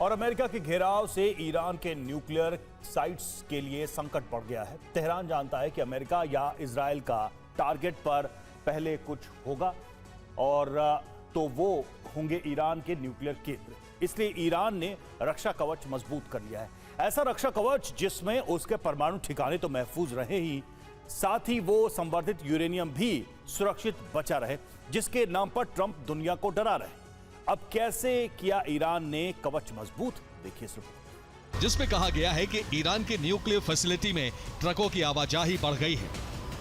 और अमेरिका के घेराव से ईरान के न्यूक्लियर साइट्स के लिए संकट बढ़ गया है। तेहरान जानता है कि अमेरिका या इजराइल का टारगेट पर पहले कुछ होगा और तो वो होंगे ईरान के न्यूक्लियर केंद्र। इसलिए ईरान ने रक्षा कवच मजबूत कर लिया है। ऐसा रक्षा कवच जिसमें उसके परमाणु ठिकाने तो महफूज रहे ही, साथ ही वो संवर्धित यूरेनियम भी सुरक्षित बचा रहे, जिसके नाम पर ट्रंप दुनिया को डरा रहे। अब कैसे किया ईरान ने कवच मजबूत, देखिए इस रिपोर्ट जिसमें कहा गया है कि ईरान के न्यूक्लियर फैसिलिटी में ट्रकों की आवाजाही बढ़ गई है।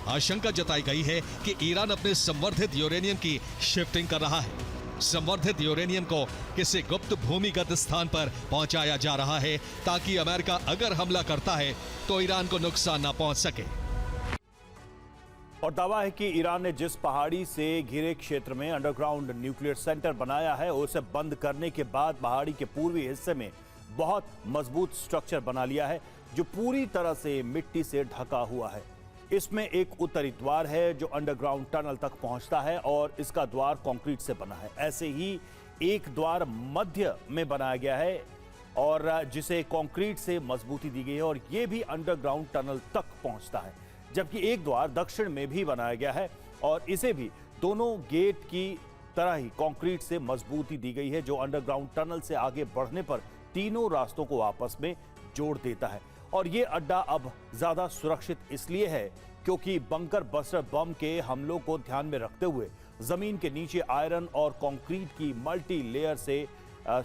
आशंका जताई गई है कि ईरान अपने संवर्धित यूरेनियम की शिफ्टिंग कर रहा है। संवर्धित यूरेनियम को किसी गुप्त भूमिगत स्थान पर पहुंचाया जा रहा है ताकि अमेरिका अगर हमला करता है तो ईरान को नुकसान न पहुंच सके। और दावा है कि ईरान ने जिस पहाड़ी से घिरे क्षेत्र में अंडरग्राउंड न्यूक्लियर सेंटर बनाया है, उसे बंद करने के बाद पहाड़ी के पूर्वी हिस्से में बहुत मजबूत स्ट्रक्चर बना लिया है जो पूरी तरह से मिट्टी से ढका हुआ है। इसमें एक उत्तरी द्वार है जो अंडरग्राउंड टनल तक पहुंचता है और इसका द्वार कंक्रीट से बना है। ऐसे ही एक द्वार मध्य में बनाया गया है और जिसे कंक्रीट से मजबूती दी गई है और यह भी अंडरग्राउंड टनल तक पहुंचता है, जबकि एक द्वार दक्षिण में भी बनाया गया है और इसे भी दोनों गेट की तरह ही कंक्रीट से मजबूती दी गई है जो अंडरग्राउंड टनल से आगे बढ़ने पर तीनों रास्तों को आपस में जोड़ देता है। और ये अड्डा अब ज्यादा सुरक्षित इसलिए है क्योंकि बंकर बस्टर बम के हमलों को ध्यान में रखते हुए जमीन के नीचे आयरन और कंक्रीट की मल्टी लेयर से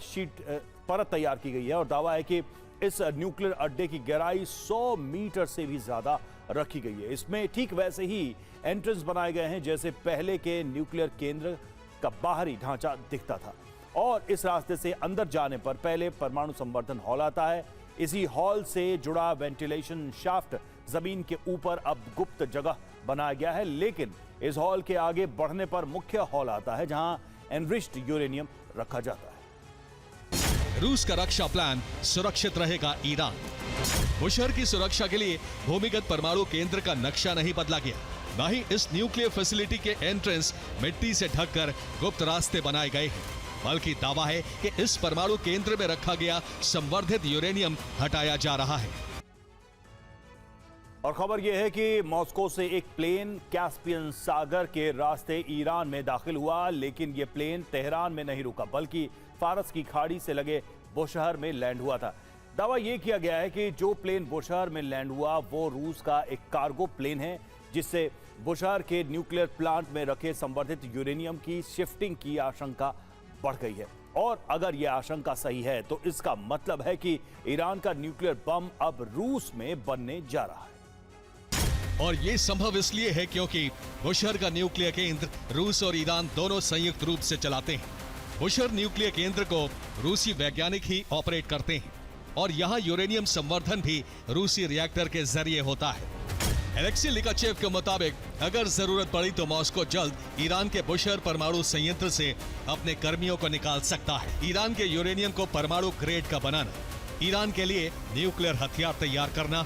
शीट परत तैयार की गई है। और दावा है कि इस न्यूक्लियर अड्डे की गहराई 100 मीटर से भी ज्यादा रखी गई है। इसमें ठीक वैसे ही एंट्रेंस बनाए गए हैं जैसे पहले के न्यूक्लियर केंद्र का बाहरी ढांचा दिखता था। और इस रास्ते से अंदर जाने पर पहले परमाणु संवर्धन हॉल आता है। इसी हॉल से जुड़ा वेंटिलेशन शाफ्ट जमीन के ऊपर अब गुप्त जगह बनाया गया है, लेकिन इस हॉल के आगे बढ़ने पर मुख्य हॉल आता है जहां एनरिच्ड यूरेनियम रखा जाता है। रूस का रक्षा प्लान, सुरक्षित रहेगा ईरान। बुशहर की सुरक्षा के लिए भूमिगत परमाणु केंद्र का नक्शा नहीं बदला गया, न ही इस न्यूक्लियर फैसिलिटी के एंट्रेंस मिट्टी से ढककर गुप्त रास्ते बनाए गए हैं, बल्कि दावा है कि इस परमाणु केंद्र में रखा गया संवर्धित यूरेनियम हटाया जा रहा है। और खबर यह है कि मॉस्को से एक प्लेन कैस्पियन सागर के रास्ते ईरान में दाखिल हुआ, लेकिन यह प्लेन तेहरान में नहीं रुका बल्कि फारस की खाड़ी से लगे बुशहर में लैंड हुआ था। दावा यह किया गया है कि जो प्लेन बुशहर में लैंड हुआ वो रूस का एक कार्गो प्लेन है, जिससे बुशहर के न्यूक्लियर प्लांट में रखे संवर्धित यूरेनियम की शिफ्टिंग की आशंका बढ़ गई है। और अगर यह आशंका सही है तो इसका मतलब है कि ईरान का न्यूक्लियर बम अब रूस में बनने जा रहा है। और यह संभव इसलिए है क्योंकि बुशहर का न्यूक्लियर केंद्र रूस और ईरान दोनों संयुक्त रूप से चलाते हैं। बुशहर न्यूक्लियर केंद्र को रूसी वैज्ञानिक ही ऑपरेट करते हैं और यहां यूरेनियम संवर्धन भी रूसी रिएक्टर के जरिए होता है। एलेक्सी लिकाचेव के मुताबिक अगर जरूरत पड़ी तो मॉस्को जल्द ईरान के बुशहर परमाणु संयंत्र से अपने कर्मियों को निकाल सकता है। ईरान के यूरेनियम को परमाणु ग्रेड का बनाना, ईरान के लिए न्यूक्लियर हथियार तैयार करना